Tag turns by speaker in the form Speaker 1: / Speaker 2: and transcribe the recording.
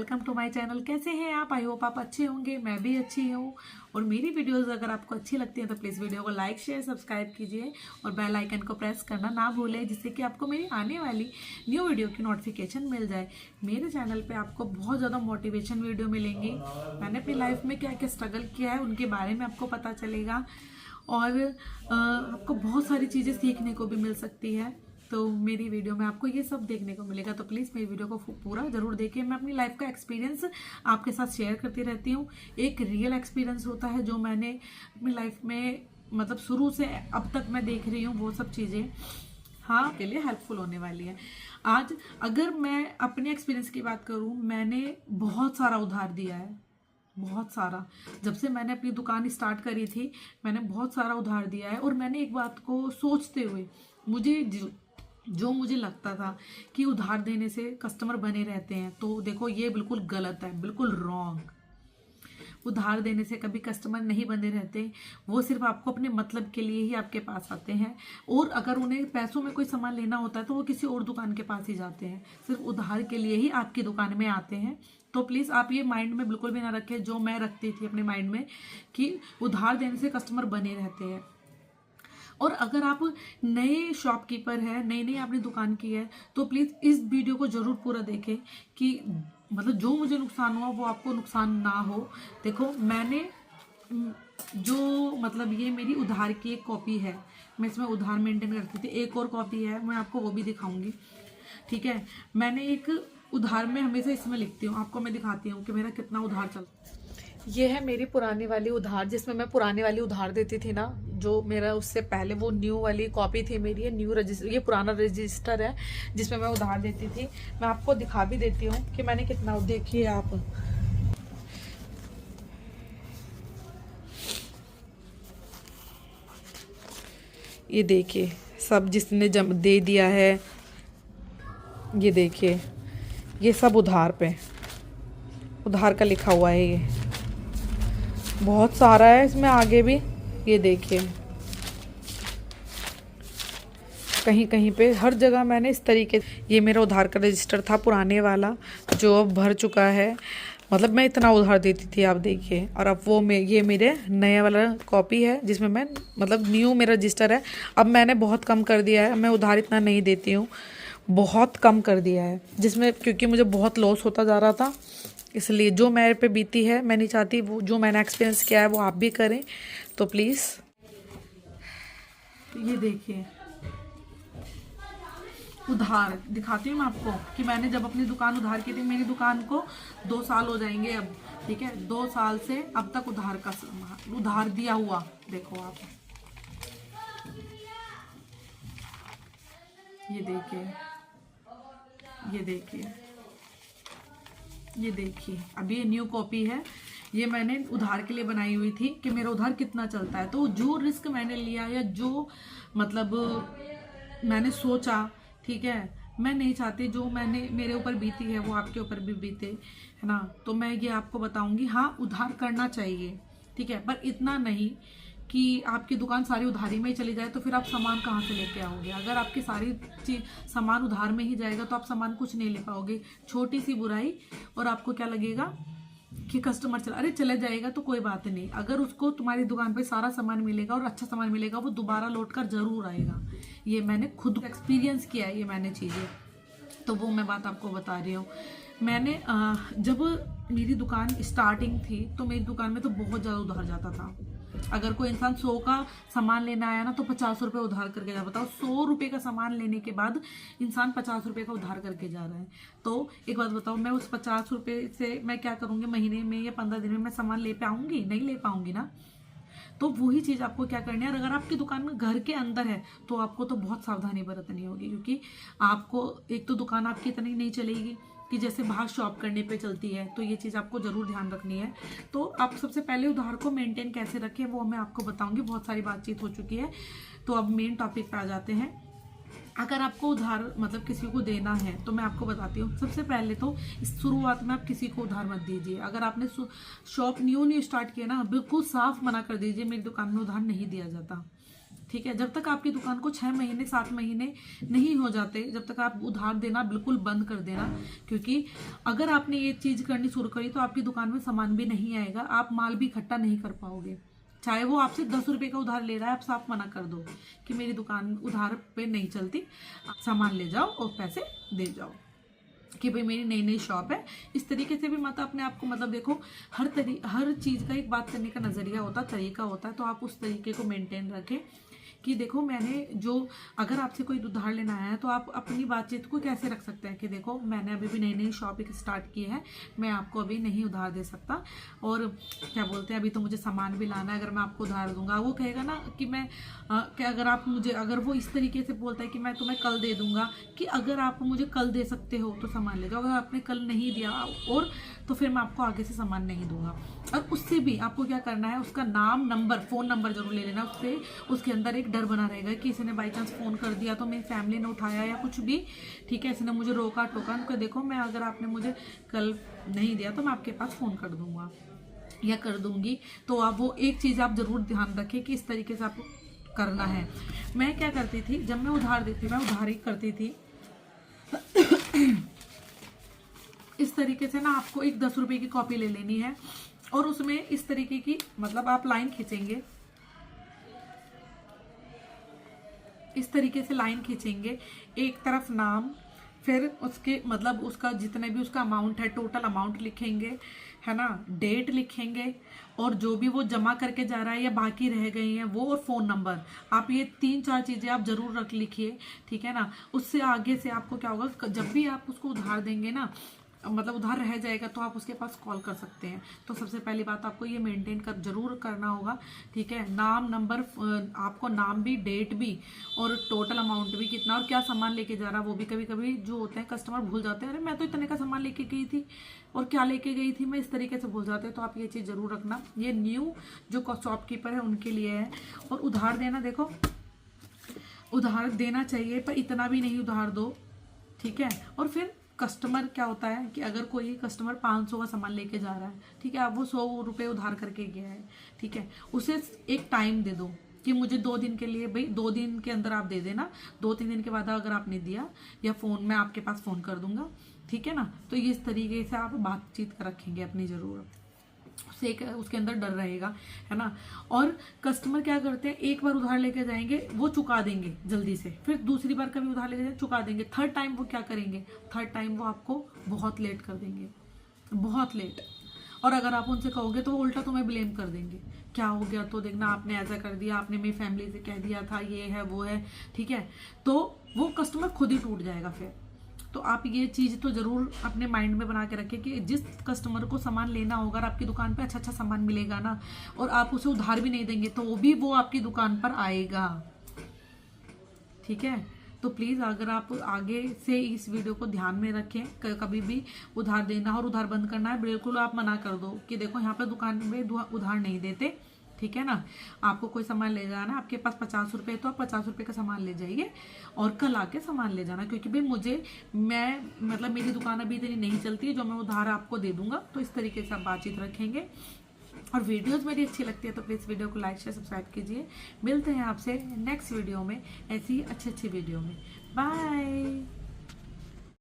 Speaker 1: Welcome to my channel. कैसे हैं आप? आई होप आप अच्छे होंगे, मैं भी अच्छी हूँ। और मेरी वीडियोस अगर आपको अच्छी लगती हैं तो प्लीज़ वीडियो को लाइक शेयर सब्सक्राइब कीजिए और बेल आइकन को प्रेस करना ना भूलें, जिससे कि आपको मेरी आने वाली न्यू वीडियो की नोटिफिकेशन मिल जाए। मेरे चैनल पे आपको बहुत ज़्यादा मोटिवेशन वीडियो मिलेंगी। मैंने अपनी लाइफ में क्या क्या स्ट्रगल किया है उनके बारे में आपको पता चलेगा और आपको बहुत सारी चीज़ें सीखने को भी मिल सकती है। तो मेरी वीडियो में आपको ये सब देखने को मिलेगा, तो प्लीज़ मेरी वीडियो को पूरा ज़रूर देखिए। मैं अपनी लाइफ का एक्सपीरियंस आपके साथ शेयर करती रहती हूँ। एक रियल एक्सपीरियंस होता है जो मैंने अपनी लाइफ में मतलब शुरू से अब तक मैं देख रही हूँ, वो सब चीज़ें हाँ के लिए हेल्पफुल होने वाली है। आज अगर मैं अपने एक्सपीरियंस की बात करूँ, मैंने बहुत सारा उधार दिया है, बहुत सारा। जब से मैंने अपनी दुकान स्टार्ट करी थी मैंने बहुत सारा उधार दिया है। और मैंने एक बात को सोचते हुए जो मुझे लगता था कि उधार देने से कस्टमर बने रहते हैं, तो देखो ये बिल्कुल गलत है, बिल्कुल रॉन्ग। उधार देने से कभी कस्टमर नहीं बने रहते, वो सिर्फ आपको अपने मतलब के लिए ही आपके पास आते हैं। और अगर उन्हें पैसों में कोई सामान लेना होता है तो वो किसी और दुकान के पास ही जाते हैं, सिर्फ उधार के लिए ही आपकी दुकान में आते हैं। तो प्लीज़ आप ये माइंड में बिल्कुल भी ना रखें जो मैं रखती थी अपने माइंड में, कि उधार देने से कस्टमर बने रहते हैं। और अगर आप नए शॉपकीपर हैं, नई नई आपने दुकान की है, तो प्लीज़ इस वीडियो को ज़रूर पूरा देखें कि मतलब जो मुझे नुकसान हुआ वो आपको नुकसान ना हो। देखो मैंने जो मतलब ये मेरी उधार की एक कॉपी है, मैं इसमें उधार मेंटेन करती थी। एक और कॉपी है, मैं आपको वो भी दिखाऊंगी, ठीक है। मैंने एक उधार में हमेशा इसमें लिखती हूँ, आपको मैं दिखाती हूँ कि मेरा कितना उधार चल। ये है मेरी पुरानी वाली उधार, जिसमें मैं पुरानी वाली उधार देती थी ना, जो मेरा उससे पहले वो न्यू वाली कॉपी थी मेरी। ये न्यू रजिस्टर, ये पुराना रजिस्टर है जिसमें मैं उधार देती थी। मैं आपको दिखा भी देती हूँ कि मैंने कितना, देखिए आप, ये देखिए सब जिसने दे दिया है, ये देखिए ये सब उधार का लिखा हुआ है। ये बहुत सारा है इसमें आगे भी, ये देखिए कहीं कहीं पे हर जगह मैंने इस तरीके। ये मेरा उधार का रजिस्टर था पुराने वाला, जो अब भर चुका है। मतलब मैं इतना उधार देती थी, आप देखिए। और अब वो ये मेरे नया वाला कॉपी है जिसमें मैं मतलब न्यू मेरा रजिस्टर है। अब मैंने बहुत कम कर दिया है, मैं उधार इतना नहीं देती हूँ, बहुत कम कर दिया है, जिसमें क्योंकि मुझे बहुत लॉस होता जा रहा था। इसलिए जो मेरे पे बीती है मैं नहीं चाहती वो जो मैंने एक्सपीरियंस किया है वो आप भी करें। तो प्लीज़ ये देखिए उधार दिखाती हूँ मैं आपको कि मैंने जब अपनी दुकान उधार की थी। मेरी दुकान को 2 साल हो जाएंगे अब, ठीक है। 2 साल से अब तक उधार दिया हुआ देखो आप, ये देखिए, ये देखिए, ये देखिए। अब ये न्यू कॉपी है, ये मैंने उधार के लिए बनाई हुई थी कि मेरा उधार कितना चलता है। तो जो रिस्क मैंने लिया या जो मतलब मैंने सोचा, ठीक है, मैं नहीं चाहती जो मैंने मेरे ऊपर बीती है वो आपके ऊपर भी बीते, है ना। तो मैं ये आपको बताऊंगी, हाँ उधार करना चाहिए, ठीक है, पर इतना नहीं कि आपकी दुकान सारी उधारी में ही चली जाए। तो फिर आप सामान कहाँ से लेके आओगे? अगर आपकी सारी चीज सामान उधार में ही जाएगा तो आप सामान कुछ नहीं ले पाओगे। छोटी सी बुराई और आपको क्या लगेगा कि कस्टमर चले जाएगा तो कोई बात नहीं। अगर उसको तुम्हारी दुकान पे सारा सामान मिलेगा और अच्छा सामान मिलेगा, वो दोबारा लौट कर जरूर आएगा। ये मैंने खुद एक्सपीरियंस किया है, ये मैंने चीज़ें, तो वो मैं बात आपको बता रही हूँ। मैंने जब मेरी दुकान स्टार्टिंग थी तो मेरी दुकान में तो बहुत ज़्यादा उधार जाता था। अगर कोई इंसान 100 का सामान लेना आया ना तो 50 रुपये उधार करके जा। बताओ 100 रुपये का सामान लेने के बाद इंसान 50 रुपये का उधार करके जा रहा है। तो एक बात बताओ, मैं उस 50 रुपये से मैं क्या करूँगी? महीने में या 15 दिन में मैं सामान ले पाऊंगी? नहीं ले पाऊंगी ना। तो वही चीज़ आपको क्या करनी है, और अगर आपकी दुकान में घर के अंदर है तो आपको तो बहुत सावधानी बरतनी होगी, क्योंकि आपको एक तो दुकान आपकी इतनी नहीं चलेगी कि जैसे बाहर शॉप करने पे चलती है। तो ये चीज़ आपको ज़रूर ध्यान रखनी है। तो आप सबसे पहले उधार को मेंटेन कैसे रखें वो मैं आपको बताऊंगी। बहुत सारी बातचीत हो चुकी है, तो अब मेन टॉपिक पे आ जाते हैं। अगर आपको उधार मतलब किसी को देना है तो मैं आपको बताती हूँ। सबसे पहले तो इस शुरुआत में आप किसी को उधार मत दीजिए। अगर आपने शॉप न्यू स्टार्ट किया ना, बिल्कुल साफ मना कर दीजिए, मेरी दुकान में उधार नहीं दिया जाता। ठीक है। जब तक आपकी दुकान को 6 महीने 7 महीने नहीं हो जाते, जब तक आप उधार देना बिल्कुल बंद कर देना, क्योंकि अगर आपने ये चीज़ करनी शुरू करी तो आपकी दुकान में सामान भी नहीं आएगा, आप माल भी इकट्ठा नहीं कर पाओगे। चाहे वो आपसे 10 रुपये का उधार ले रहा है, आप साफ मना कर दो कि मेरी दुकान उधार पे नहीं चलती, सामान ले जाओ और पैसे दे जाओ, कि भाई मेरी नई नई शॉप है। इस तरीके से भी मत अपने आप को, मतलब देखो हर चीज़ का एक बात करने का नज़रिया होता है, तरीका होता है, तो आप उस तरीके को मेंटेन रखें कि देखो मैंने जो, अगर आपसे कोई उधार लेना आया है तो आप अपनी बातचीत को कैसे रख सकते हैं कि देखो मैंने अभी भी नई नई शॉप एक स्टार्ट की है, मैं आपको अभी नहीं उधार दे सकता, और क्या बोलते हैं अभी तो मुझे सामान भी लाना है, अगर मैं आपको उधार दूंगा, वो कहेगा ना कि मैं क्या, अगर आप मुझे, अगर वो इस तरीके से बोलता है कि मैं तुम्हें कल दे दूंगा, कि अगर आप मुझे कल दे सकते हो तो सामान ले जाओ, अगर आपने कल नहीं दिया और तो फिर मैं आपको आगे से सामान नहीं दूंगा। और उससे भी आपको क्या करना है, उसका नाम, नंबर, फ़ोन नंबर जरूर ले लेना, उससे उसके अंदर एक डर बना रहेगा कि इसने बाई चांस फ़ोन कर दिया तो मेरी फैमिली ने उठाया या कुछ भी, ठीक है, इसने मुझे रोका टोका, तो देखो मैं, अगर आपने मुझे कल नहीं दिया तो मैं आपके पास फ़ोन कर दूंगा या कर दूंगी। तो आप वो एक चीज़ आप ज़रूर ध्यान रखें कि इस तरीके से आपको करना है। मैं क्या करती थी, जब मैं उधार देती, मैं उधार ही करती थी इस तरीके से ना, आपको एक 10 रुपये की कॉपी ले लेनी है और उसमें इस तरीके की, मतलब आप लाइन खींचेंगे, इस तरीके से लाइन खींचेंगे, एक तरफ नाम, फिर उसके मतलब उसका जितने भी उसका अमाउंट है, टोटल अमाउंट लिखेंगे, है ना, डेट लिखेंगे, और जो भी वो जमा करके जा रहा है या बाकी रह गई हैं वो, और फ़ोन नंबर। आप ये 3-4 चीज़ें आप ज़रूर रख लिखिए, ठीक है ना। उससे आगे से आपको क्या होगा, जब भी आप उसको उधार देंगे ना, मतलब उधार रह जाएगा तो आप उसके पास कॉल कर सकते हैं। तो सबसे पहली बात आपको ये मेंटेन कर जरूर करना होगा, ठीक है। नाम, नंबर, आपको नाम भी, डेट भी, और टोटल अमाउंट भी कितना, और क्या सामान लेके जा रहा है वो भी। कभी कभी जो होते हैं कस्टमर भूल जाते हैं, अरे मैं तो इतने का सामान लेके गई थी और क्या लेके गई थी मैं, इस तरीके से भूल जाते हैं। तो आप ये चीज़ ज़रूर रखना, ये न्यू जो शॉपकीपर है उनके लिए है। और उधार देना, देखो उधार देना चाहिए पर इतना भी नहीं उधार दो, ठीक है। और फिर कस्टमर क्या होता है कि अगर कोई कस्टमर 500 का सामान लेके जा रहा है, ठीक है, अब वो 100 रुपये उधार करके गया है, ठीक है, उसे एक टाइम दे दो कि मुझे 2 दिन के लिए, भाई 2 दिन के अंदर आप दे देना, 2-3 दिन के बाद अगर आपने दिया, या फ़ोन मैं आपके पास फ़ोन कर दूंगा, ठीक है ना। तो ये इस तरीके से आप बातचीत रखेंगे अपनी ज़रूरत से, उसके अंदर डर रहेगा, है ना। और कस्टमर क्या करते हैं, एक बार उधार लेके जाएंगे, वो चुका देंगे जल्दी से, फिर दूसरी बार कभी उधार लेके जाएंगे चुका देंगे, थर्ड टाइम वो क्या करेंगे, थर्ड टाइम वो आपको बहुत लेट कर देंगे, बहुत लेट। और अगर आप उनसे कहोगे तो वो उल्टा तुम्हें ब्लेम कर देंगे, क्या हो गया तो देखना आपने ऐसा कर दिया, आपने मेरी फैमिली से कह दिया था, ये है वो है, ठीक है। तो वो कस्टमर खुद ही टूट जाएगा फिर। तो आप ये चीज़ तो ज़रूर अपने माइंड में बना के रखें कि जिस कस्टमर को सामान लेना होगा, आपकी दुकान पे अच्छा अच्छा सामान मिलेगा ना, और आप उसे उधार भी नहीं देंगे तो वो आपकी दुकान पर आएगा, ठीक है। तो प्लीज़ अगर आप आगे से इस वीडियो को ध्यान में रखें, कभी भी उधार देना और उधार बंद करना है बिल्कुल आप मना कर दो कि देखो यहाँ पर दुकान में उधार नहीं देते, ठीक है ना। आपको कोई सामान ले जाना, आपके पास 50 रुपये तो आप 50 रुपये का सामान ले जाइए और कल आके सामान ले जाना, क्योंकि भाई मैं मतलब मेरी दुकान अभी इतनी नहीं चलती है जो मैं उधार आपको दे दूंगा। तो इस तरीके से आप बातचीत रखेंगे। और वीडियोस मेरी अच्छी लगती है तो प्लीज़ वीडियो को लाइक शेयर सब्सक्राइब कीजिए। मिलते हैं आपसे नेक्स्ट वीडियो में ऐसी अच्छी वीडियो में। बाय।